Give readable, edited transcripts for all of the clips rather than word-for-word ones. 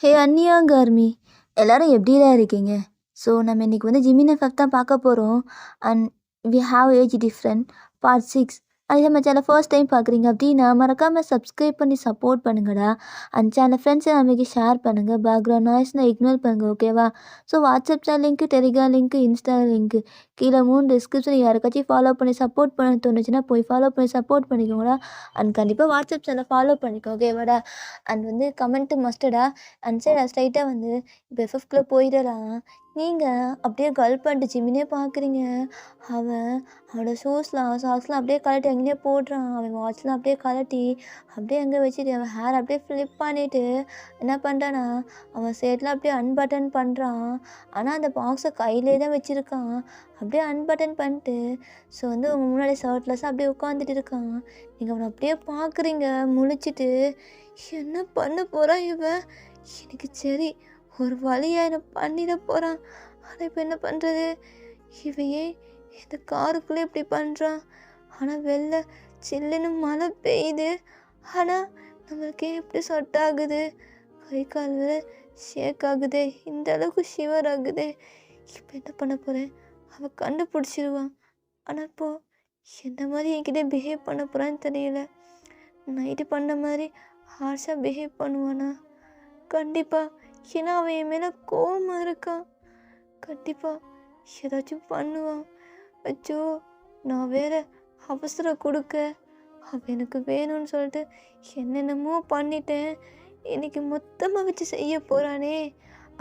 ஹே அன்னியா கார்மி, எல்லாரும் எப்படிடா இருக்கீங்க? ஸோ நம்ம இன்னைக்கு வந்து ஜிமின் எஃப்எஃப் தான் பார்க்க போகிறோம். And we have age different part 6. அது நம்ம சேனல் ஃபர்ஸ்ட் டைம் பார்க்குறீங்க அப்படின்னா மறக்காமல் சப்ஸ்கிரைப் பண்ணி சப்போர்ட் பண்ணுங்கடா. அண்ட் சேனல் ஃப்ரெண்ட்ஸ் நமக்கு ஷேர் பண்ணுங்கள். பேக்ரவுண்ட் நாய்ஸ்னால் இக்னோர் பண்ணுங்கள், ஓகேவா? So WhatsApp channel link, Telegram link, Insta link கீழே 3 டிஸ்கிரிப்ஷன் யாருக்காச்சும் ஃபாலோ பண்ணி சப்போர்ட் பண்ண தோணுச்சுன்னா போய் ஃபாலோ பண்ணி சப்போர்ட் பண்ணிக்கோங்கடா. அண்ட் கண்டிப்பாக வாட்ஸ்அப் சேனலை ஃபாலோ பண்ணிக்கோ, ஓகேவாடா? அண்ட் வந்து கமெண்ட்டு மஸ்டடா. அண்ட் சரி ஸ்ட்ரைட்டாக வந்து இப்போ எஃப்எஃப்குள்ளே போயிடலாம். நீங்கள் அப்படியே கேர்ள் பண்ணிட்டு ஜிமினே பார்க்குறீங்க. அவனோட சாக்ஸ்லாம் அப்படியே கழட்டி அங்கேயே போடுறான். அவன் வாட்ச்லாம் அப்படியே கழட்டி அப்படியே அங்கே வச்சுட்டு அவன் ஹேர் அப்படியே ஃப்ளிப் பண்ணிவிட்டு என்ன பண்ணுறான்னா அவன் ஷர்ட்லாம் அப்படியே அன்பட்டன் பண்ணுறான். ஆனால் அந்த பாக்ஸை கையிலே தான் வச்சுருக்கான். அப்படியே அன்பட்டன் பண்ணிட்டு ஸோ வந்து உங்கள் முன்னாடி ஷர்ட்லெஸ்ஸாக அப்படியே உட்காந்துட்டு இருக்கான். நீங்கள் அவனை அப்படியே பார்க்குறீங்க முழிச்சிட்டு. என்ன பண்ண போகிறான் இவன்? எனக்கு சரி ஒரு வழியாக என்ன பண்ணிட போகிறான். ஆனால் இப்போ என்ன பண்ணுறது? இவையே இந்த காருக்குள்ளே இப்படி பண்ணுறான். ஆனால் வெளில சில்லுன்னு மழை பெய்யுது. ஆனால் நம்மளுக்கே எப்படி சொட் ஆகுது, கை கால் வேற ஷேக் ஆகுது, இந்த அளவுக்கு ஷிவர் ஆகுது. இப்போ என்ன பண்ண போகிறேன்? அவன் கண்டுபிடிச்சிருவான். ஆனால் இப்போது என்ன மாதிரி என்கிட்ட பிஹேவ் பண்ண போகிறான்னு தெரியல. நைட்டு பண்ண மாதிரி ஹார்ஷாக பிஹேவ் பண்ணுவானா? கண்டிப்பாக. ஏன்னா அவன் என் மேலே கோவமாக இருக்கான். கண்டிப்பாக ஏதாச்சும் பண்ணுவான். அச்சோ, நான் வேற அவசரம் கொடுக்க அவன் எனக்கு வேணும்னு சொல்லிட்டு என்னென்னமோ பண்ணிட்டேன். இன்னைக்கு மொத்தமாக வச்சு செய்ய போகிறானே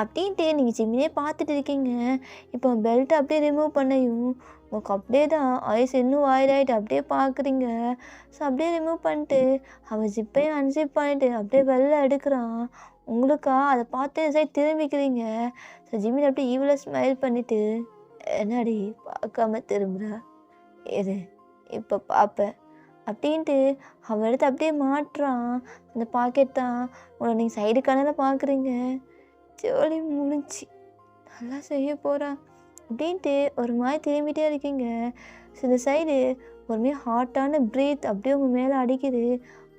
அப்படின்ட்டு நீங்கள் ஜிம்மினே பார்த்துட்டு இருக்கீங்க. இப்போ பெல்ட்டை அப்படியே ரிமூவ் பண்ணையும் உங்களுக்கு அப்படியே தான் ஐஸ் இன்னும் ஆயிடாயிட்டு அப்படியே பார்க்குறீங்க. ஸோ அப்படியே ரிமூவ் பண்ணிட்டு அவன் ஜிப்பையும் அன்சிப் பண்ணிட்டு அப்படியே வெளில எடுக்கிறான். உங்களுக்கா அதை பார்த்து சரி திரும்பிக்கிறீங்க. ஸோ ஜிம்மின் அப்படியே ஈவில் ஸ்மைல் பண்ணிவிட்டு என்னடி பார்க்காம திரும்புகிறா, எது இப்போ பார்ப்பேன் அப்படின்ட்டு அவன் எடுத்து அப்படியே மாட்டுறான். அந்த பாக்கெட் தான் உங்களை நீங்கள் சைடு கணக்கில் பார்க்குறீங்க. ஜோலி முடிஞ்சு நல்லா செய்ய போகிறான் அப்படின்ட்டு ஒரு மாதிரி திரும்பிட்டே இருக்கீங்க. ஸோ இந்த சைடு ஒரு மாதிரி ஹாட்டான ப்ரீத் அப்படியே உங்கள் மேலே அடிக்குது.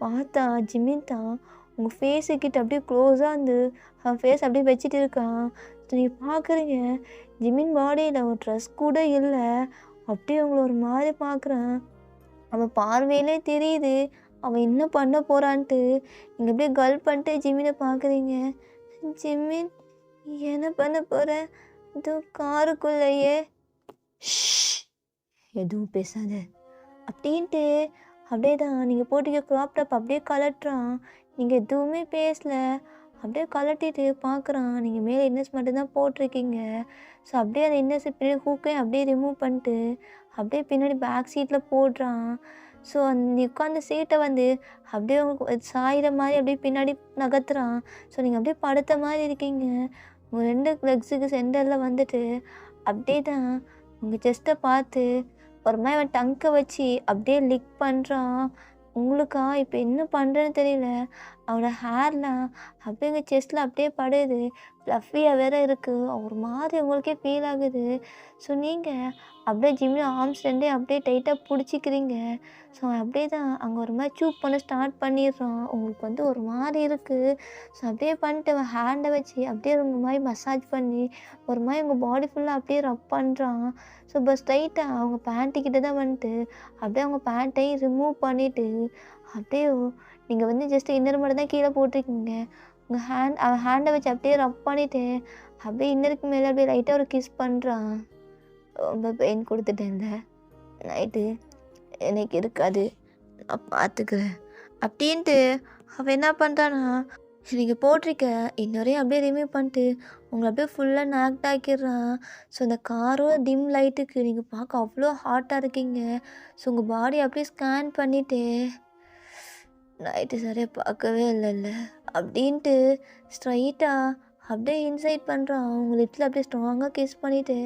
பார்த்தா ஜிமின் தான் உங்கள் ஃபேஸுக்கிட்ட அப்படியே க்ளோஸாக வந்து அவன் ஃபேஸ் அப்படியே வச்சுட்டு இருக்கான். ஸோ நீங்கள் பார்க்குறீங்க ஜிமின் பாடியில் ஒரு ட்ரெஸ் கூட இல்லை. அப்படியே உங்களை ஒரு மாதிரி பார்க்குறான். அவன் பார்வையிலே தெரியுது அவன் என்ன பண்ண போகிறான்ட்டு. நீங்கள் அப்படியே கல் பண்ணிட்டு ஜிமினை பார்க்குறீங்க. ஜிமின் என்ன பண்ண போகிற? இதுவும் காருக்குள்ளேயே எதுவும் பேசாத அப்படின்ட்டு அப்படியே தான் நீங்கள் போட்டிக்க க்ராப் டாப் அப்படியே கலட்டுறான். நீங்கள் எதுவுமே பேசலை. அப்படியே கலட்டிட்டு பார்க்குறான். நீங்கள் மேலே இன்னர்ஸ் மட்டும்தான் போட்டிருக்கீங்க. ஸோ அப்படியே அந்த இன்னர்ஸ் பின்னாடி ஹூக்கையும் அப்படியே ரிமூவ் பண்ணிட்டு அப்படியே பின்னாடி பேக் சீட்டில் போடுறான். ஸோ அந்த உட்காந்த சீட்டை வந்து அப்படியே உங்களுக்கு சாயிற மாதிரி அப்படியே பின்னாடி நகர்த்துறான். ஸோ நீங்கள் அப்படியே படுத்த மாதிரி இருக்கீங்க. உங்கள் 2 லெக்ஸுக்கு சென்டரில் வந்துட்டு அப்படியே தான் உங்கள் செஸ்ட்டை பார்த்து ஒரு மாதிரி அவன் டங்கை வச்சு அப்படியே லிக் பண்ணுறான். உங்களுக்கா இப்போ என்ன பண்ணுறேன்னு தெரியல. அவனோட ஹேர்லாம் அப்படியே எங்கள் செஸ்ட்டில் அப்படியே படுது. ஃப்ளஃபியாக வேற இருக்குது. ஒரு மாதிரி உங்களுக்கே ஃபீல் ஆகுது. ஸோ நீங்கள் அப்படியே ஜிம்மி ஆர்ம்ஸ் ரெண்டையும் அப்படியே டைட்டாக பிடிச்சிக்கிறீங்க. ஸோ அப்படியே தான் அங்கே ஒரு மாதிரி சூப் பண்ண ஸ்டார்ட் பண்ணிடுறான். உங்களுக்கு வந்து ஒரு மாதிரி இருக்குது. ஸோ அப்படியே பண்ணிட்டு அவன் ஹேண்டை வச்சு அப்படியே ஒரு மாதிரி மசாஜ் பண்ணி ஒரு மாதிரி உங்கள் பாடி ஃபுல்லாக அப்படியே ரப் பண்ணுறான். ஸோ இப்போ ஸ்ட்ரைட்டாக அவங்க பேண்ட்டுக்கிட்ட தான் வந்துட்டு அப்படியே அவங்க பேண்ட்டையும் ரிமூவ் பண்ணிவிட்டு அப்படியே நீங்கள் வந்து ஜஸ்ட் இன்னர் மட்டும் தான் கீழே போட்டிருக்கீங்க. உங்கள் அவன் ஹேண்டை வச்சு அப்படியே ரப் பண்ணிவிட்டு அப்படியே இன்னருக்கு மேலே அப்படியே லைட்டாக ஒரு கிஸ் பண்ணுறான். ரொம்ப பெயின் கொடுத்துட்டேன்ல, நைட்டு எனக்கு இருக்காது, நான் பார்த்துக்கிறேன் அப்படின்ட்டு அவன் என்ன பண்ணுறான்னா நீங்கள் போட்டிருக்க இன்னொரையும் அப்படியே ரிமூவ் பண்ணிட்டு உங்களை அப்படியே ஃபுல்லாக நாக்ட் ஆக்கிடுறான். ஸோ அந்த காரும் டிம் லைட்டுக்கு நீங்கள் பார்க்க அவ்வளோ ஹாட்டாக இருக்கீங்க. ஸோ உங்கள் பாடி அப்படியே ஸ்கேன் பண்ணிவிட்டு நைட்டு சரியாக பார்க்கவே இல்லைல்ல அப்படின்ட்டு ஸ்ட்ரைட்டாக அப்படியே இன்சைட் பண்ணுறான். அவங்க லிப்ஸில் அப்படியே ஸ்ட்ராங்காக கிஸ் பண்ணிவிட்டு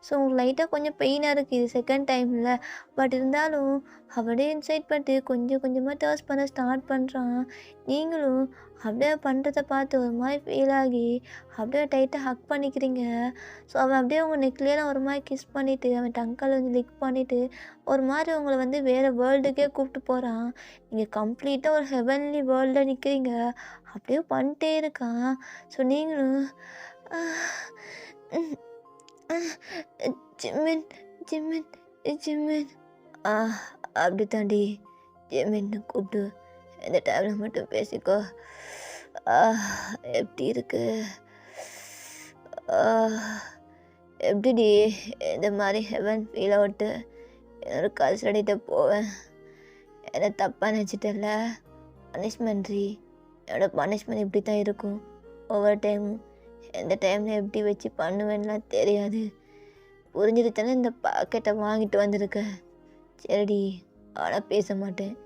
ஸோ உங்களுக்கு லைட்டாக கொஞ்சம் பெயினாக இருக்குது இது செகண்ட் டைமில். பட் இருந்தாலும் அப்படியே இன்சைட் பண்ணிட்டு கொஞ்சம் கொஞ்சமாக டர்ஸ் பண்ண ஸ்டார்ட் பண்ணுறான். நீங்களும் அப்படியே பண்ணுறத பார்த்து ஒரு மாதிரி ஃபீல் ஆகி அப்படியே டைட்டாக ஹக் பண்ணிக்கிறீங்க. ஸோ அவன் அப்படியே உங்கள் நெக்லேலாம் ஒரு மாதிரி கிஸ் பண்ணிவிட்டு அவன் டங்கால் வந்து லிக் பண்ணிவிட்டு ஒரு மாதிரி உங்களை வந்து வேறு வேர்ல்டுக்கே கூப்பிட்டு போகிறான். நீங்கள் கம்ப்ளீட்டாக ஒரு ஹெவன்லி வேர்ல்டில் நிற்கிறீங்க. அப்படியே பண்ணிட்டே இருக்கான். ஸோ நீங்களும் ஜிம்மின் ஜிம்மின் ஜிம்மின் ஆ அப்படி தாண்டி ஜிம்மின்னு கூப்பிட்டு இந்த டைமில் மட்டும் பேசிக்கோ. எப்படி இருக்கு? எப்படிடி இந்த மாதிரி ஹெவன் ஃபீல் அவுட்டு என்னோட கல்சடிகிட்ட போவேன். என்ன தப்பாக நினச்சிட்டல? பனிஷ்மெண்ட்ரி என்னோட பனிஷ்மெண்ட் இப்படி தான் இருக்கும். ஒவ்வொரு டைமும் எந்த டைமில் எப்படி வச்சு பண்ணுவேன்லாம் தெரியாது. புரிஞ்சுட்டு தானே இந்த பாக்கெட்டை வாங்கிட்டு வந்திருக்க. சரிடி, ஆனால் பேச மாட்டேன்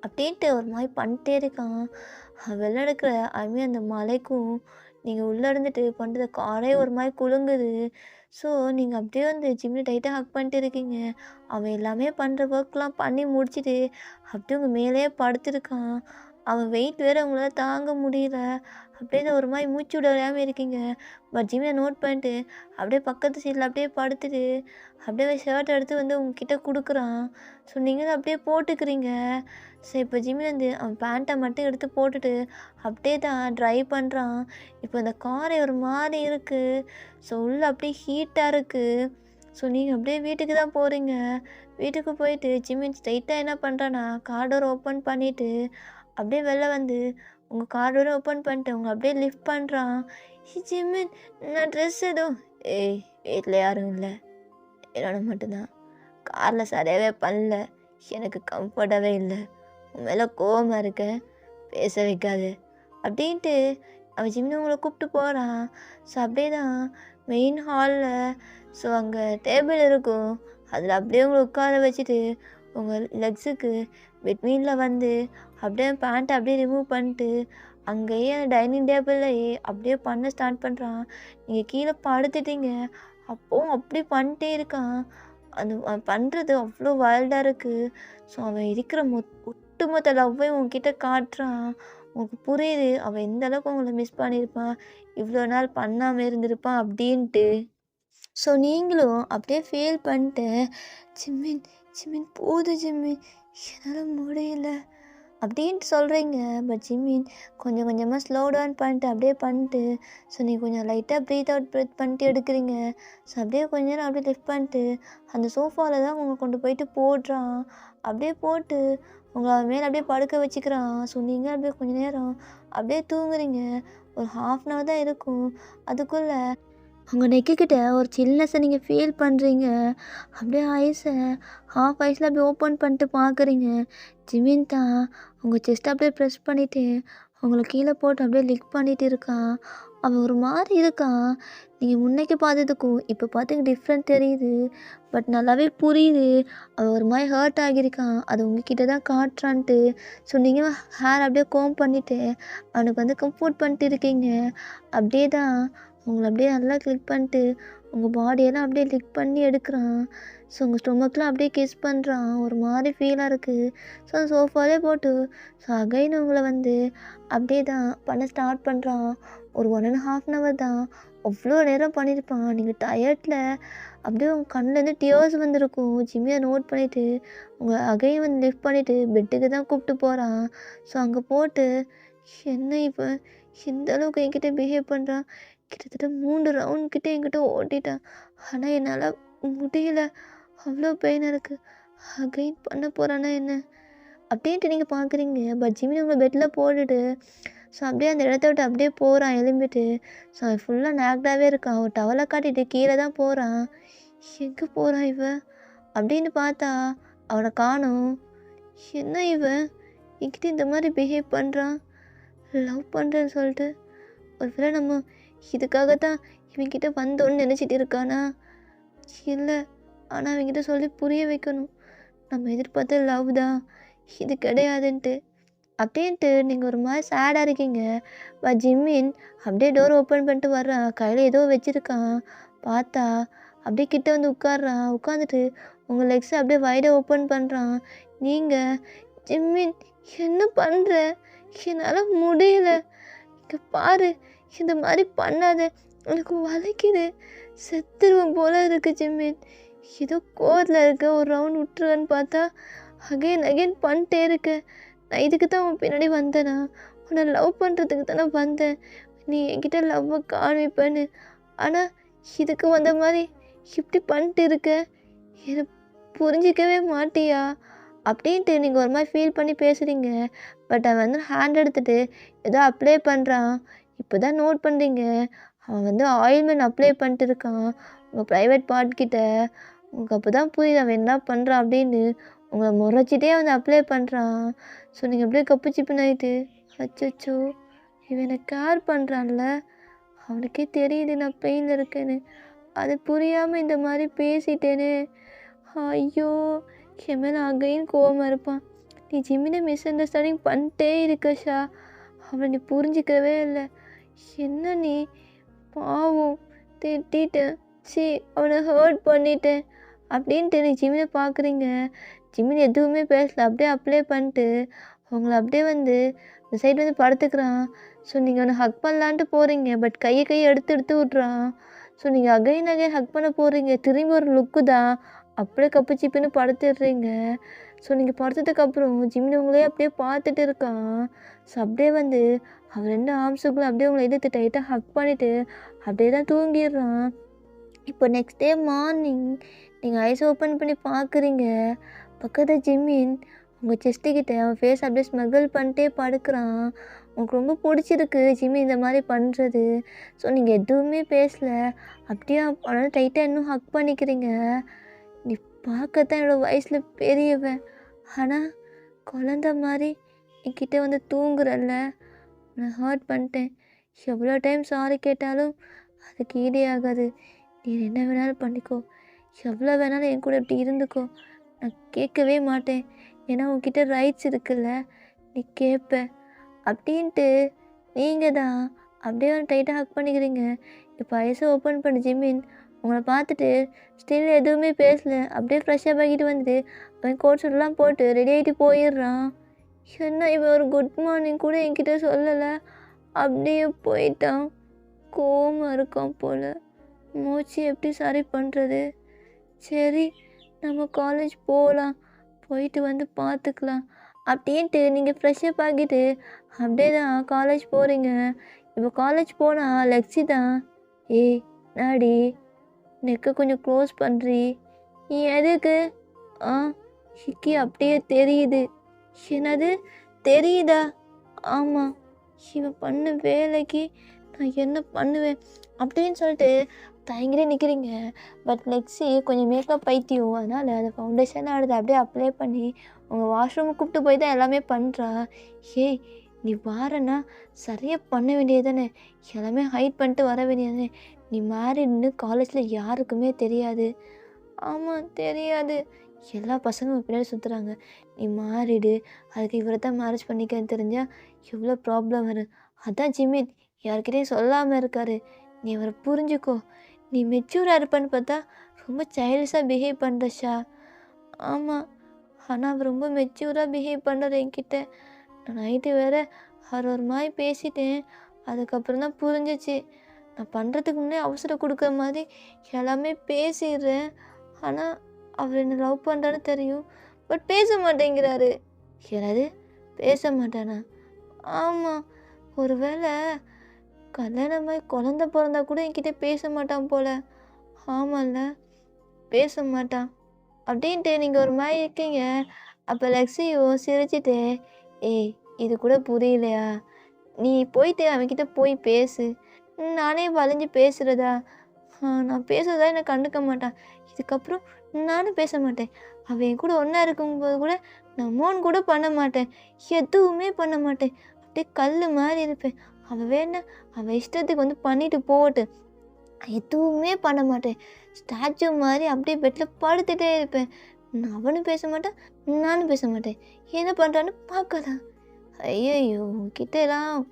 அப்படின்ட்டு ஒரு மாதிரி பண்ணிட்டே இருக்கான். வெளில எடுக்கிற அந்த மலைக்கும் நீங்கள் உள்ளே இருந்துட்டு பண்ணுற காரே ஒரு மாதிரி குலுங்குது. ஸோ நீங்கள் அப்படியே வந்து ஜிம்மில் டைட்டாக ஹக் பண்ணிட்டு இருக்கீங்க. அவன் எல்லாமே பண்ணுற ஒர்க்லாம் பண்ணி முடிச்சுட்டு அப்படியே உங்கள் மேலேயே படுத்துருக்கான். அவன் வெயிட் வேறு உங்களால் தாங்க முடியல. அப்படியே ஒரு மாதிரி மூச்சு விடாமல் இருக்கீங்க. பட் ஜிம்மியை நோட் பண்ணிட்டு அப்படியே பக்கத்து சீட்டில் அப்படியே படுத்துட்டு அப்படியே ஷர்ட் எடுத்து வந்து உங்ககிட்ட கொடுக்குறான். ஸோ நீங்களும் அப்படியே போட்டுக்கிறீங்க. ஸோ இப்போ ஜிம்மி வந்து அவன் பேண்ட்டை மட்டும் எடுத்து போட்டுட்டு அப்படியே தான் ட்ரைவ் பண்ணுறான். இப்போ இந்த காரை ஒரு மாதிரி இருக்குது. ஸோ உள்ளே அப்படியே ஹீட்டாக இருக்குது. ஸோ நீங்கள் அப்படியே வீட்டுக்கு தான் போகிறீங்க. வீட்டுக்கு போயிட்டு ஜிம்மி ஸ்ட்ரைட்டாக என்ன பண்ணுறான்னா கார் டோர் ஓப்பன் பண்ணிவிட்டு அப்படியே வெளில வந்து உங்கள் கார் டோரை ஓப்பன் பண்ணிட்டு உங்களை அப்படியே லிஃப்ட் பண்ணுறான். ஜிம்மி நான் ட்ரெஸ் எதுவும் வீட்டில் யாரும் இல்லை, என்னோட மட்டும்தான். காரில் சரியாகவே பண்ணல, எனக்கு கம்ஃபர்ட்டாகவே இல்லை, உன் மேலே கோவமாக இருக்கேன், பேச வைக்காது அப்படின்ட்டு அவன் ஜிம்மி உங்களை கூப்பிட்டு போகிறான். ஸோ அப்படியே தான் மெயின் ஹாலில் ஸோ அங்கே டேபிள் இருக்கும். அதில் அப்படியே உங்களை உட்கார வச்சுட்டு உங்கள் லெக்ஸுக்கு பெட்மீனில் வந்து அப்படியே பேண்ட்டை அப்படியே ரிமூவ் பண்ணிட்டு அங்கேயே அந்த டைனிங் டேபிள்லையே அப்படியே பண்ண ஸ்டார்ட் பண்ணுறான். நீங்கள் கீழே படுத்துட்டீங்க. அப்போவும் அப்படி பண்ணிட்டே இருக்கான். அவன் பண்ணுறது அவ்வளோ வைல்டாக இருக்குது. ஸோ அவன் இருக்கிற ஒட்டுமொத்த லவ்வையும் உங்ககிட்ட காட்டுறான். உங்களுக்கு புரியுது அவன் எந்த அளவுக்கு உங்களை மிஸ் பண்ணியிருப்பான், இவ்வளோ நாள் பண்ணாமல் இருந்திருப்பான் அப்படின்ட்டு. ஸோ நீங்களும் அப்படியே ஃபீல் பண்ணிட்டு ஜிம்மின் ஜிம்மின் போதும் ஜிம்மின் என்னால் முடியல அப்படின்ட்டு சொல்கிறீங்க. பட் ஜிம்மின் கொஞ்சம் கொஞ்சமாக ஸ்லோ டவுன் பண்ணிட்டு அப்படியே பண்ணிட்டு ஸோ நீ கொஞ்சம் லைட்டாக ப்ரீத் அவுட் ப்ரீத் பண்ணிட்டு எடுக்கிறீங்க. ஸோ அப்படியே கொஞ்ச நேரம் அப்படியே லிஃப்ட் பண்ணிட்டு அந்த சோஃபாவில் தான் உங்களை கொண்டு போயிட்டு போடுறான். அப்படியே போட்டு உங்களை அவன் மேலே அப்படியே படுக்க வச்சுக்கிறான். ஸோ நீங்கள் அப்படியே கொஞ்சம் நேரம் அப்படியே தூங்குறீங்க. ஒரு 1/2 hour தான் இருக்கும். அதுக்குள்ளே உங்கள் நெக்கிக்கிட்ட ஒரு சில்னஸை நீங்கள் ஃபீல் பண்ணுறீங்க. அப்படியே ஹாஃப் ஐஸில் அப்படியே ஓப்பன் பண்ணிட்டு பார்க்குறீங்க. ஜிமின் தான் உங்கள் செஸ்ட்டை அப்படியே ப்ரெஸ் பண்ணிவிட்டு உங்களை கீழே போட்டு அப்படியே லிக் பண்ணிகிட்டு இருக்கான். அவன் ஒரு மாதிரி இருக்கான். நீங்கள் முன்னைக்கு பார்த்ததுக்கும் இப்போ பார்த்துக்கு டிஃப்ரெண்ட் தெரியுது. பட் நல்லாவே புரியுது அவன் ஒரு மாதிரி ஹர்ட் ஆகியிருக்கான். அது உங்ககிட்ட தான் காட்டுறான்ட்டு. ஸோ நீங்கள் ஹேர் அப்படியே கோம் பண்ணிவிட்டு அவனுக்கு வந்து கம்ஃபோர்ட் பண்ணிட்டு இருக்கீங்க. அப்படியே தான் உங்களை அப்படியே நல்லா கிளிக் பண்ணிட்டு உங்கள் பாடியெல்லாம் அப்படியே லிக் பண்ணி எடுக்கிறான். ஸோ உங்கள் ஸ்டொமக்கில் அப்படியே கிஸ் பண்ணுறான். ஒரு மாதிரி ஃபீலாக இருக்குது. ஸோ அந்த சோஃபாலே போட்டு ஸோ அகைன் உங்களை வந்து அப்படியே தான் பண்ண ஸ்டார்ட் பண்ணுறான். ஒரு 1.5 hour தான். அவ்வளோ நேரம் பண்ணியிருப்பான். நீங்கள் டயர்டில் அப்படியே உங்கள் கண்ணிலேருந்து டியர்ஸ் வந்திருக்கும். ஜிம்மியை நோட் பண்ணிவிட்டு உங்களை அகைன் வந்து லிஃப்ட் பண்ணிவிட்டு பெட்டுக்கு தான் கூப்பிட்டு போகிறான். ஸோ அங்கே போட்டு என்ன இப்போ இந்த அளவுக்கு என்கிட்ட பிஹேவ் பண்ணுறான். கிட்டத்தட்ட 3 ரவுண்ட் கிட்டே என்கிட்ட ஓட்டிட்டான். ஆனால் என்னால் முடியல, அவ்வளோ பெயினாக இருக்குது. அகைன் பண்ண போகிறானா என்ன அப்படின்ட்டு நீங்கள் பார்க்குறீங்க. பட் ஜிம்மி உங்களை பெட்டில் போட்டுட்டு ஸோ அப்படியே அந்த இடத்த விட்டு அப்படியே போகிறான் எழும்பிட்டு. ஸோ அவன் ஃபுல்லாக நேக்டாகவே இருக்கான். ஒரு டவலை காட்டிட்டு கீழே தான் போகிறான். எங்கே போகிறான் இவன் அப்படின்னு பார்த்தா அவனை காணோம். என்ன இவன் என்கிட்ட இந்த மாதிரி பிஹேவ் பண்ணுறான், லவ் பண்ணுறேன்னு சொல்லிட்டு. ஒரு வேளை நம்ம இதுக்காகத்தான் இவங்கிட்ட வந்தோன்னு நினச்சிட்டு இருக்கானா? இல்லை, ஆனால் அவங்ககிட்ட சொல்லி புரிய வைக்கணும். நம்ம எதிர்பார்த்த லவ் தான், இது கிடையாதுன்ட்டு அப்படின்ட்டு நீங்கள் ஒரு மாதிரி சேடாக இருக்கீங்க. ஜிம்மின் அப்படியே டோர் ஓப்பன் பண்ணிட்டு வர்றான். கையில் ஏதோ வச்சுருக்கான். பார்த்தா அப்படியே கிட்ட வந்து உட்காடுறான். உட்காந்துட்டு உங்கள் லெக்ஸை அப்படியே வைட ஓப்பன் பண்ணுறான். நீங்கள் ஜிம்மின் என்ன பண்ணுற? என்னால் முடியல. இங்கே பாரு, இந்த மாதிரி பண்ணாத, எனக்கு வலிக்குது, செத்துருவேன் போல இருக்கு ஜிம்மின். ஏதோ கோவத்தில் இருக்க, ஒரு ரவுண்ட் விட்டுருவேன்னு பார்த்தா அகைன் பண்ணிட்டே இருக்க. நான் இதுக்கு தான் உன் பின்னாடி வந்தேனா? உன்னை லவ் பண்ணுறதுக்கு தானே வந்தேன், நீ என்கிட்ட லவ்வை காமிப்பேன்னு. ஆனால் இதுக்கு வந்த மாதிரி இப்படி பண்ணிட்டு இருக்க, என்னை புரிஞ்சிக்கவே மாட்டியா அப்படின்ட்டு நீங்கள் ஒரு மாதிரி ஃபீல் பண்ணி பேசுகிறீங்க. பட் அவன் வந்து ஹேண்ட் எடுத்துகிட்டு ஏதோ அப்ளை பண்ணுறான். இப்போ தான் நோட் பண்ணுறீங்க, அவன் வந்து ஆயில்மெண்ட் அப்ளை பண்ணிட்டு இருக்கான் உங்கள் ப்ரைவேட் பார்ட் கிட்ட. உங்களுக்கு அப்போ தான் புரியுது அவன் என்ன பண்ணுறான் அப்படின்னு. உங்களை முறைச்சிட்டே வந்து அப்ளை பண்ணுறான். ஸோ நீங்கள் அப்படியே கப்பு சிப்புன்னு ஆகிட்டு, அச்சோ இவன் என்னை கேர் பண்ணுறான்ல, அவனுக்கே தெரியுது நான் பெயினில் இருக்கேன்னு, அது புரியாமல் இந்த மாதிரி பேசிட்டேனே. ஐயோ, என் மேலே அகையும் கோவமாக இருப்பான். நீ ஜிம்மினை மிஸ் அண்டர்ஸ்டாண்டிங் பண்ணிட்டே இருக்க ஷா, அவனை நீ புரிஞ்சிக்கவே இல்லை. என்ன நீ பாவம், திட்டேன், அவனை ஹர்ட் பண்ணிட்டேன் அப்படின்ட்டு நீ ஜிம்மினை பார்க்குறீங்க. ஜிம்மின் எதுவுமே பேசலை, அப்படியே அப்ளை பண்ணிட்டு அவங்கள அப்படியே வந்து இந்த சைடு வந்து படுத்துக்கிறான். ஸோ நீங்கள் அவனை ஹக் பண்ணலான்ட்டு போகிறீங்க, பட் கையை எடுத்து விட்றான். ஸோ நீங்கள் அகைன் ஹக் பண்ண போகிறீங்க, திரும்பி ஒரு லுக்கு தான், அப்படியே கப்பு சிப்புன்னு படுத்துடுறீங்க. ஸோ நீங்கள் படுத்ததுக்கப்புறம் ஜிம்மின் உங்களே அப்படியே பார்த்துட்டு இருக்கான். ஸோ அப்படியே வந்து அவன் 2 ஆர்ம்ஸுக்குள்ளே அப்படியே உங்களை எடுத்து டைட்டாக ஹக் பண்ணிவிட்டு அப்படியே தான் தூங்கிடுறான். இப்போ நெக்ஸ்ட் டே மார்னிங் நீங்கள் ஐஸ் ஓப்பன் பண்ணி பார்க்குறீங்க, பக்கத்தில் ஜிம்மின் உங்கள் செஸ்ட்டுக்கிட்ட அவன் ஃபேஸ் அப்படியே ஸ்மகிள் பண்ணிட்டே படுக்கிறான். உங்களுக்கு ரொம்ப பிடிச்சிருக்கு ஜிம்மி இந்த மாதிரி பண்ணுறது. ஸோ நீங்கள் எதுவுமே பேசலை, அப்படியே அவனால் டைட்டாக இன்னும் ஹக் பண்ணிக்கிறீங்க. நீ பார்க்கத்தான் என்னோடய வயசில் பெரியவன், ஆனால் குழந்த மாதிரி என்கிட்ட வந்து தூங்குறல்ல, நான் ஹர்ட் பண்ணிட்டேன். எவ்வளோ டைம் சாரி கேட்டாலும் அதுக்கு ஈடே ஆகாது. நீ என்ன வேணாலும் பண்ணிக்கோ, எவ்வளோ வேணாலும் என் கூட இப்படி இருந்துக்கோ, நான் கேட்கவே மாட்டேன். ஏன்னா உன்கிட்ட ரைட்ஸ் இருக்குல்ல, நீ கேட்ப அப்படின்ட்டு நீங்கள் தான் அப்படியே டைட்டாக ஹக் பண்ணிக்கிறீங்க. இப்போ ஐஸை ஓப்பன் பண்ணி ஜிம்மின் உங்களை பார்த்துட்டு ஸ்டில் எதுவுமே பேசலை, அப்படியே ஃப்ரெஷ்ஷாக ஆகிட்டு வந்துட்டு அவன் கோட் ஷூட்லாம் போட்டு ரெடி ஆகிட்டு போயிடுறான். என்ன இவன் ஒரு குட் மார்னிங் கூட என்கிட்ட சொல்லலை, அப்படியே போயிட்டான். கோவமாக இருக்கான் போல். மூச்சு எப்படி சரி பண்ணுறது? சரி, நம்ம காலேஜ் போகலாம், போயிட்டு வந்து பார்த்துக்கலாம் அப்படின்ட்டு நீங்கள் ஃப்ரெஷ்ஷப் ஆகிட்டு அப்படியே தான் காலேஜ் போகிறீங்க. இப்போ காலேஜ் போனால் லெக்ஸி தான், ஏய் நாடி நெக்கை கொஞ்சம் க்ளோஸ் பண்ணுறி, நீ எதுக்கு? ஹிக்கி அப்படியே தெரியுது. என்னது தெரியுதா? ஆமாம், இவன் பண்ண வேலைக்கு நான் என்ன பண்ணுவேன் அப்படின்னு சொல்லிட்டு தயங்கிட்டே நிற்கிறீங்க. பட் லெக்ஸி கொஞ்சம் மேக்கப் பைத்தியம், அதனால் அந்த ஃபவுண்டேஷன் ஆடுது அப்படியே அப்ளை பண்ணி உங்கள் வாஷ்ரூமுக்கு கூப்பிட்டு போய் தான் எல்லாமே பண்ணுறா. ஏய் நீ வாரன்னா சரியாக பண்ண வேண்டியது தானே, எல்லாமே ஹைட் பண்ணிட்டு வர வேண்டியது. நீ மேரிட்னு காலேஜில் யாருக்குமே தெரியாது. ஆமாம் தெரியாது, எல்லா பசங்களும் பின்னாடி சுற்றுறாங்க. நீ மேரிடு, அதுக்கு இவரை தான் மேரேஜ் பண்ணிக்கன்னு தெரிஞ்சால் எவ்வளோ ப்ராப்ளம் வரும். அதான் ஜிம்மின் யார்கிட்டையும் சொல்லாமல் இருக்காரு, நீ அவரை புரிஞ்சுக்கோ. நீ மெச்சூராக இருப்பான்னு பார்த்தா ரொம்ப சைல்டிஷாக பிஹேவ் பண்ணுற ஷா. ஆமாம், ஆனால் அவர் ரொம்ப மெச்சூராக பிஹேவ் பண்ணுறாரு என்கிட்ட. நான் நைட்டு வேறு அவர் ஒரு மாதிரி பேசிட்டேன், அதுக்கப்புறம் தான் புரிஞ்சிச்சு. நான் பண்ணுறதுக்கு முன்னே அவசரம் கொடுக்குற மாதிரி எல்லாமே பேசிடுறேன், ஆனால் அவர் என்னை லவ் பண்ணுறான்னு தெரியும், பட் பேச மாட்டேங்கிறாரு. யாராவது பேச மாட்டானா? ஆமாம், ஒரு வேளை கல்யாணமாகி குழந்த பிறந்தா கூட என்கிட்ட பேச மாட்டான் போல். ஆமாம்ல, பேச மாட்டான் அப்படின்ட்டு நீங்கள் ஒரு மாதிரி இருக்கீங்க. அப்போ லெக்ஸியும் சிரிச்சிட்டு, ஏய் இது கூட புரியலையா, நீ போயிட்டு அவன்கிட்ட போய் பேசு. நானே வளைஞ்சு பேசுகிறதா? நான் பேசுறதா என்னை கண்டுக்க மாட்டான், இதுக்கப்புறம் நானும் பேச மாட்டேன். அவன் என் கூட ஒன்றா இருக்கும்போது கூட நான் மோன் கூட பண்ண மாட்டேன், எதுவுமே பண்ண மாட்டேன், அப்படியே கல் மாதிரி இருப்பேன். அவன் வேணா அவன் இஷ்டத்துக்கு வந்து பண்ணிட்டு போட்டு, எதுவுமே பண்ண மாட்டேன், ஸ்டாச்சு மாதிரி அப்படியே பெட்டில் படுத்துகிட்டே இருப்பேன். நான் அவனும் பேச மாட்டேன், நானும் பேச மாட்டேன், என்ன பண்ணுறான்னு பார்க்கலாம். ஐயோ கிட்டலாம்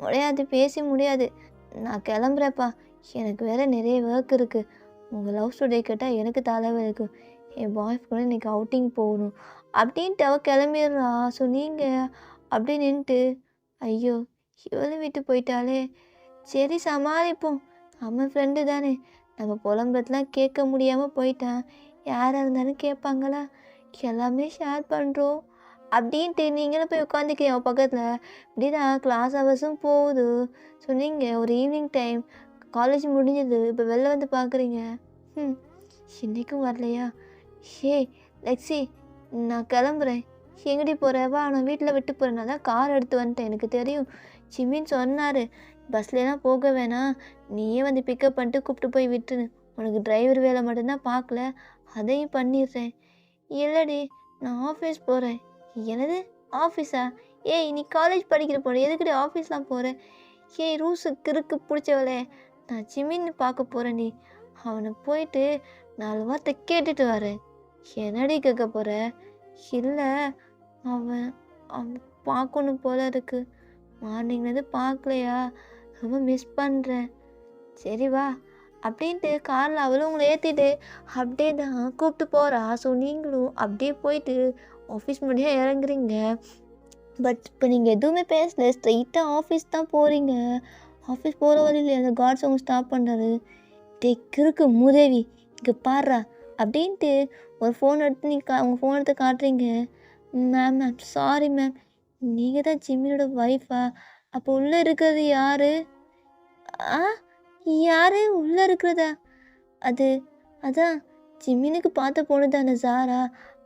முடியாது, பேச முடியாது, நான் கிளம்புறேப்பா, எனக்கு வேறு நிறைய ஒர்க் இருக்குது. உங்கள் லவ் ஸ்டோரி கேட்டால் எனக்கு தலைவலி இருக்கும், என் பாய் கூட இன்னைக்கு அவுட்டிங் போகணும் அப்படின்ட்டு அவள் கிளம்பிடுறா. ஸோ நீங்கள் அப்படியே நின்றுட்டு ஐயோ இவளும் விட்டு போயிட்டாலே, சரி சமாளிப்போம், நம்ம ஃப்ரெண்டு தானே, நம்ம புலம்புறதுலாம் கேட்க முடியாமல் போயிட்டான், யாராக இருந்தாலும் கேட்பாங்களா, எல்லாமே ஷேர் பண்ணுறோம் அப்படின்ட்டு நீங்களும் போய் உட்காந்துக்கிறீங்க அவள் பக்கத்தில். இப்படிதான் கிளாஸ் ஹவர்ஸும் போகுது. ஸோ நீங்கள் ஒரு ஈவினிங் டைம் காலேஜ் முடிஞ்சது இப்போ வெளில வந்து பார்க்குறீங்க. ம் இன்றைக்கும் வரலையா? ஹே லெக்ஸி, நான் கிளம்புறேன். எங்கடி போகிற? வா, நான் வீட்டில் விட்டு போகிறேன். நான் தான் கார் எடுத்து வந்துட்டேன், எனக்கு தெரியும். ஜிம்மின்னு சொன்னார், பஸ்லலாம் போக வேணாம், நீயே வந்து பிக்கப் பண்ணிட்டு கூப்பிட்டு போய் விட்டுரு. உனக்கு டிரைவர் வேலை மட்டும்தான் பார்க்கல, அதையும் பண்ணிடுறேன். இல்லடி, நான் ஆஃபீஸ் போகிறேன். என்னது ஆஃபீஸா? ஏய், நீ காலேஜ் படிக்கிற பொண்ணு, எதுக்குடி ஆஃபீஸ்லாம் போகிறேன்? ஏய் ரூஸு கிறுக்கு பிடிச்சவளே, நான் ஜிம்மின்னு பார்க்க போகிறேன்டி. அவனை போயிட்டு 4 வார்த்தை கேட்டுட்டு வரேன். என்னடி கேட்க போகிற? இல்லை, அவன் அவன் பார்க்கணும் போல இருக்கு. மார்னிங்லேருந்து பார்க்கலையா, ரொம்ப மிஸ் பண்ணுறேன். சரி வா அப்படின்ட்டு காரில் அவளும் உங்களை ஏற்றிட்டு அப்படியே தான் கூப்பிட்டு போகிறா. ஸோ நீங்களும் அப்படியே போயிட்டு ஆஃபீஸ் முடியாக இறங்குறீங்க. பட் இப்போ நீங்கள் எதுவுமே பேசல, ஸ்ட்ரெயிட்டாக ஆஃபீஸ் தான் போகிறீங்க. ஆஃபீஸ் போகிற வழியில் அந்த கார்ட்ஸ் அவங்க ஸ்டாப் பண்ணுறாரு. டெக்கிருக்கு மூதேவி, இங்கே பாடுறா அப்படின்ட்டு ஒரு ஃபோன் எடுத்து அவங்க ஃபோன் எடுத்து காட்டுறீங்க. மேம் சாரி மேம், நீங்கள் தான் ஜிம்மினோட ஒய்ஃபா? அப்போ உள்ளே இருக்கிறது யார்? ஆ, யார் உள்ளே இருக்கிறதா? அதான் ஜிம்மினுக்கு பார்த்த பொண்ணு தானே ஜாரா,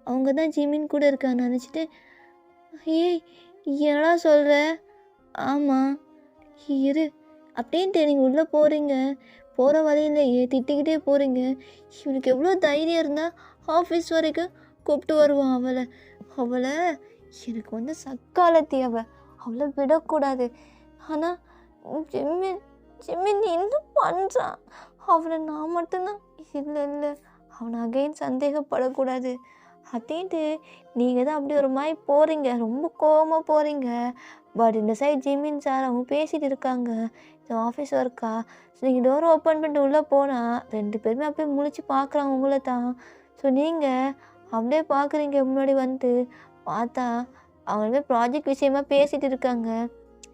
அவங்க தான் ஜிம்மின் கூட இருக்கான்னு நினச்சிட்டு. ஏய் என்னடா சொல்கிற? ஆமாம் இரு அப்படின்ட்டு நீங்கள் உள்ளே போகிறீங்க. போகிற வழியிலேயே திட்டிக்கிட்டே போகிறீங்க. இவனுக்கு எவ்வளோ தைரியம் இருந்தால் ஆஃபீஸ் வரைக்கும் கூப்பிட்டு வருவான் அவளை எனக்கு வந்து சக்காலத்தி அவளை விடக்கூடாது. ஆனால் ஜிம்மின் இன்னும் பண்ணுறான். அவனை நான் மட்டும்தான். இல்லை அவனை அகைன் சந்தேகப்படக்கூடாது அப்படின்ட்டு நீங்கள் தான் அப்படி ஒரு மாதிரி போகிறீங்க, ரொம்ப கோவமாக போகிறீங்க. பட் இந்த சைட் ஜிம்மின் சார் அவங்க பேசிகிட்டு இருக்காங்க, இது ஆஃபீஸ் ஒர்க்கா. ஸோ நீங்கள் டோரை ஓப்பன் பண்ணிட்டு உள்ளே போனால் 2 பேருமே அப்படியே முழிச்சு பார்க்குறாங்க உங்களை தான். ஸோ நீங்கள் அப்படியே பார்க்குறீங்க. முன்னாடி வந்துட்டு பார்த்தா அவங்களுமே ப்ராஜெக்ட் விஷயமாக பேசிகிட்டு இருக்காங்க.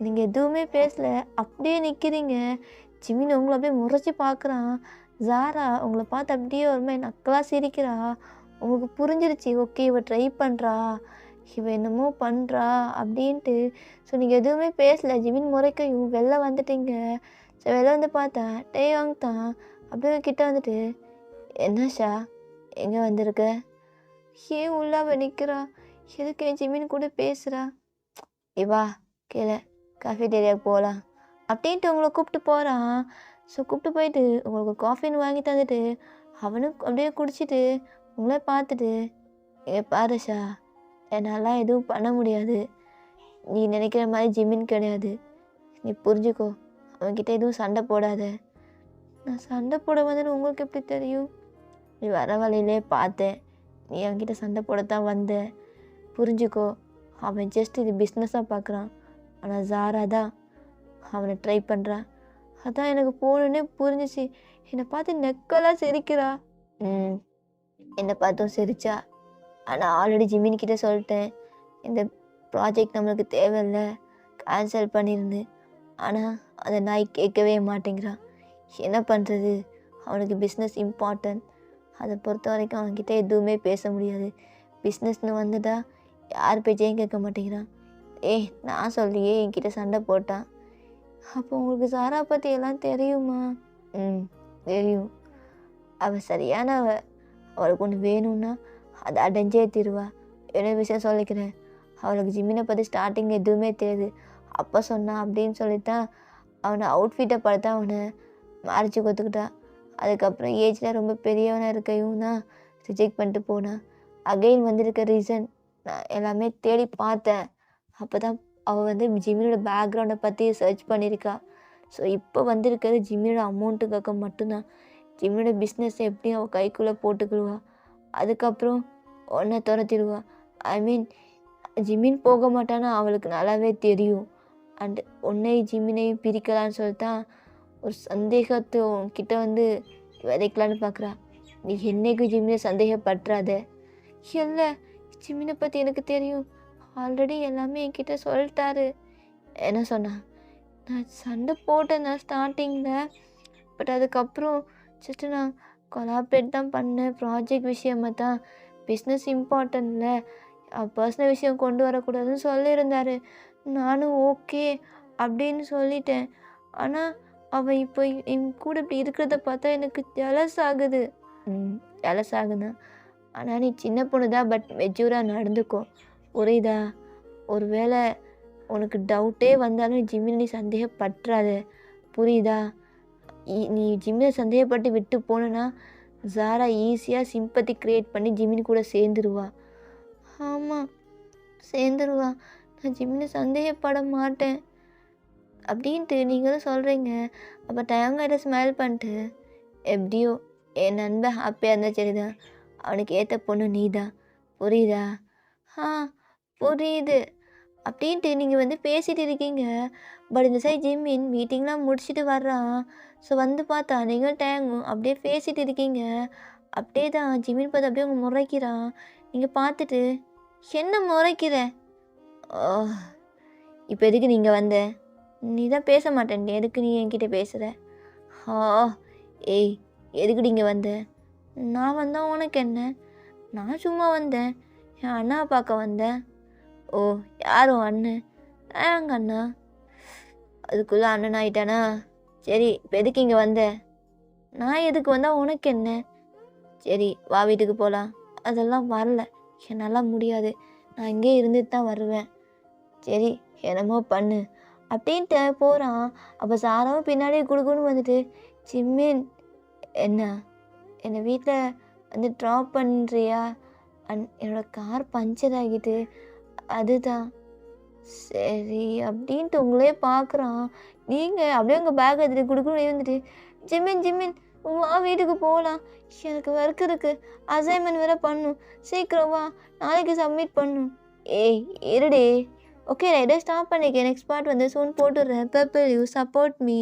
நீங்கள் எதுவுமே பேசலை, அப்படியே நிற்கிறீங்க. ஜிம்மின் உங்களை அப்படியே முறைச்சி பார்க்குறான். ஜாரா உங்களை பார்த்து அப்படியே ஒரு மாதிரி நக்கலாக சிரிக்கிறா. உங்களுக்கு புரிஞ்சிருச்சு, ஓகே இவ ட்ரை பண்ணுறா, இவ என்னமோ பண்ணுறா அப்படின்ட்டு. ஸோ நீங்கள் எதுவுமே பேசலை. ஜிம்மின் முறைக்கையும் வெளில வந்துட்டீங்க. ஸோ வெளில வந்து பார்த்தா டேயோங் தான் அப்படியே கிட்ட வந்துட்டு, என்ன ஷா எங்கே வந்திருக்க? ஏன் உள்ளாவ நிற்கிறா? எதுக்கு என் ஜிம்மின் கூட பேசுகிறா? இவா கீழே காஃபேட்டேரியாவுக்கு போகலாம் அப்படின்ட்டு உங்களை கூப்பிட்டு போகிறான். ஸோ கூப்பிட்டு போயிட்டு உங்களுக்கு காஃபின்னு வாங்கி தந்துட்டு அவனும் அப்படியே குடிச்சிட்டு உங்களே பார்த்துட்டு, பாருஷா என்னால் எதுவும் பண்ண முடியாது, நீ நினைக்கிற மாதிரி ஜிம்மின் கிடையாது, நீ புரிஞ்சுக்கோ, அவன்கிட்ட எதுவும் சண்டை போடாத. நான் சண்டை போட வந்தேன்னு உங்களுக்கு எப்படி தெரியும்? நீ வர வழியிலே பார்த்தேன், நீ அவன்கிட்ட சண்டை போடத்தான் வந்த, புரிஞ்சுக்கோ, அவன் ஜஸ்ட் இது பிஸ்னஸாக பார்க்குறான், ஆனால் ஜாரா தான் அவனை ட்ரை பண்ணுறான். அதான் எனக்கு போகணுன்னே புரிஞ்சிச்சு. என்னை பார்த்து நெக்கெல்லாம் சிரிக்கிறா. என்னை பார்த்தும் சிரிச்சா. ஆனால் ஆல்ரெடி ஜிம்மின்கிட்ட சொல்லிட்டேன், இந்த ப்ராஜெக்ட் நம்மளுக்கு தேவையில்லை, கேன்சல் பண்ணியிருந்து. ஆனால் அதை நாய் கேட்கவே மாட்டேங்கிறான். என்ன பண்ணுறது, அவனுக்கு பிஸ்னஸ் இம்பார்ட்டன்ட். அதை பொறுத்த வரைக்கும் அவன்கிட்ட எதுவுமே பேச முடியாது. பிஸ்னஸ்னு வந்துட்டா யார் பேச்சையும் கேட்க மாட்டேங்கிறான். நான் சொல்லியே என்கிட்ட சண்டை போட்டான். அப்போ உங்களுக்கு சாரா பற்றி எல்லாம் தெரியுமா? தெரியும். அவள் சரியானவ, அவளுக்கு ஒன்று வேணும்னா அதை அடைஞ்சே தீருவா. என்ன விஷயம் சொல்லிக்கிறேன், அவளுக்கு ஜிம்மினை பற்றி ஸ்டார்டிங் எதுவுமே தெரியாது. அப்போ சொன்னான் அப்படின்னு சொல்லித்தான் அவனை அவுட்ஃபிட்டை பார்த்து அவனை மறைச்சி கொத்துக்கிட்டான். அதுக்கப்புறம் ஏஜில் ரொம்ப பெரியவனாக இருக்கையும் தான் ரிஜெக்ட் பண்ணிட்டு போனான். அகெயின் வந்திருக்க ரீசன் நான் எல்லாமே தேடி பார்த்தேன். அப்போ தான் அவள் வந்து ஜிம்மினோட பேக்ரவுண்டை பற்றி சர்ச் பண்ணியிருக்கா. ஸோ இப்போ வந்திருக்கிறது ஜிம்மினோட அமௌண்ட்டுக்காக மட்டும்தான். ஜிம்மினோட பிஸ்னஸை எப்படியும் அவள் கைக்குள்ளே போட்டுக்கிடுவா. அதுக்கப்புறம் ஒன்றை துரத்திடுவா. ஐ மீன் ஜிம்மின் போக மாட்டான்னு அவளுக்கு நல்லாவே தெரியும். அண்டு உன்னை ஜிம்மினையும் பிரிக்கலான்னு சொல்லித்தான் ஒரு சந்தேகத்தை உன்கிட்ட வந்து விதைக்கலான்னு பார்க்குறா. நீ என்னைக்கும் ஜிம்மினை சந்தேகப்பட்டுறாத. இல்லை, ஜிம்மினை பற்றி எனக்கு தெரியும். ஆல்ரெடி எல்லாமே என்கிட்ட சொல்லிட்டாரு. என்ன சொன்னா? நான் சண்டை போட்டேன் நான் ஸ்டார்டிங்கில். பட் அதுக்கப்புறம் ஜஸ்ட்டு நான் கொலாப்ரேட் தான் பண்ணேன். ப்ராஜெக்ட் விஷயமாக தான். பிஸ்னஸ் இம்பார்ட்டன்ட்ல, பர்சனல் விஷயம் கொண்டு வரக்கூடாதுன்னு சொல்லியிருந்தாரு. நானும் ஓகே அப்படின்னு சொல்லிட்டேன். ஆனால் அவன் இப்போ என் கூட இப்படி இருக்கிறத பார்த்தா எனக்கு ஜெலஸ் ஆகுது. ஜெலஸ் ஆகுதான். ஆனால் நீ சின்ன பொண்ணு தான், பட் மெச்சூராக நடந்துக்கோ, புரியுதா? ஒரு வேளை உனக்கு டவுட்டே வந்தாலும் ஜிம்மினை நீ சந்தேகப்பட்டுறாத, புரியுதா? நீ ஜிம்மினை சந்தேகப்பட்டு விட்டு போனேன்னா ஜாரா ஈஸியாக சிம்பத்தி க்ரியேட் பண்ணி ஜிம்மின் கூட சேர்ந்துருவா. ஆமாம், சேர்ந்துருவா. நான் ஜிம்மினை சந்தேகப்பட மாட்டேன் அப்படின்ட்டு நீங்களும் சொல்கிறீங்க. அப்போ டயங்கிட்ட ஸ்மைல் பண்ணிட்டு, எப்படியோ என் நண்பன் ஹாப்பியாக இருந்தால் சரிதான். அவனுக்கு ஏற்ற பொண்ணு நீ தான், புரியுதா? புரியுது அப்படின்ட்டு நீங்கள் பேசிகிட்டு இருக்கீங்க. பட் இந்த சைட் ஜிம்மின் மீட்டிங்லாம் முடிச்சுட்டு வர்றான். ஸோ பார்த்தா நீங்கள் டேங்கும் அப்படியே பேசிகிட்டு இருக்கீங்க. அப்படியே தான் ஜிம்மின் பார்த்து அப்படியே அவங்க முறைக்கிறான். நீங்கள் பார்த்துட்டு, என்ன முறைக்கிற? இப்போ எதுக்கு நீங்கள் வந்த? நீ தான் பேச மாட்டேன், எதுக்கு நீ என்கிட்ட பேசுகிற? ஏய், எதுக்கு நீங்கள் வந்த? நான் வந்தால் உனக்கு என்ன? நான் சும்மா வந்தேன், என் அண்ணாவை பார்க்க வந்தேன். ஓ, யாரும் அண்ணன்? எங்கள் அண்ணா. அதுக்குள்ளே அண்ணன் ஆகிட்டானா? சரி, இப்போ எதுக்கு இங்கே வந்த? நான் எதுக்கு வந்தால் உனக்கு என்ன? சரி, வா வீட்டுக்கு போகலாம். அதெல்லாம் வரல, என்னால் முடியாது. நான் இங்கே இருந்துட்டு தான் வருவேன். சரி, என்னமோ பண்ணு அப்படின்ட்டு போகிறான். அப்போ சாராவும் பின்னாடியே குடுக்குன்னு ஜிம்மின், என்னை வீட்டில் ட்ராப் பண்ணுறியா? என்னோடய கார் பஞ்சர் ஆகிட்டு, அதுதான். சரி அப்படின்ட்டு உங்களே பார்க்குறான். நீங்கள் அப்படியே உங்கள் பேக் எடுத்துகிட்டு குடுக்குன்னு ஜிம்மின் வா வீட்டுக்கு போகலாம். எனக்கு ஒர்க் இருக்குது, அசைன்மெண்ட் வேறு பண்ணும். சீக்கிரம் வா, நாளைக்கு சப்மிட் பண்ணும். ஏய் இருடே. ஓகே, நான் ஸ்டாப் பண்ணிக்கேன். நெக்ஸ்ட் பார்ட் சூன் போட்டுடுறேன். People you support me.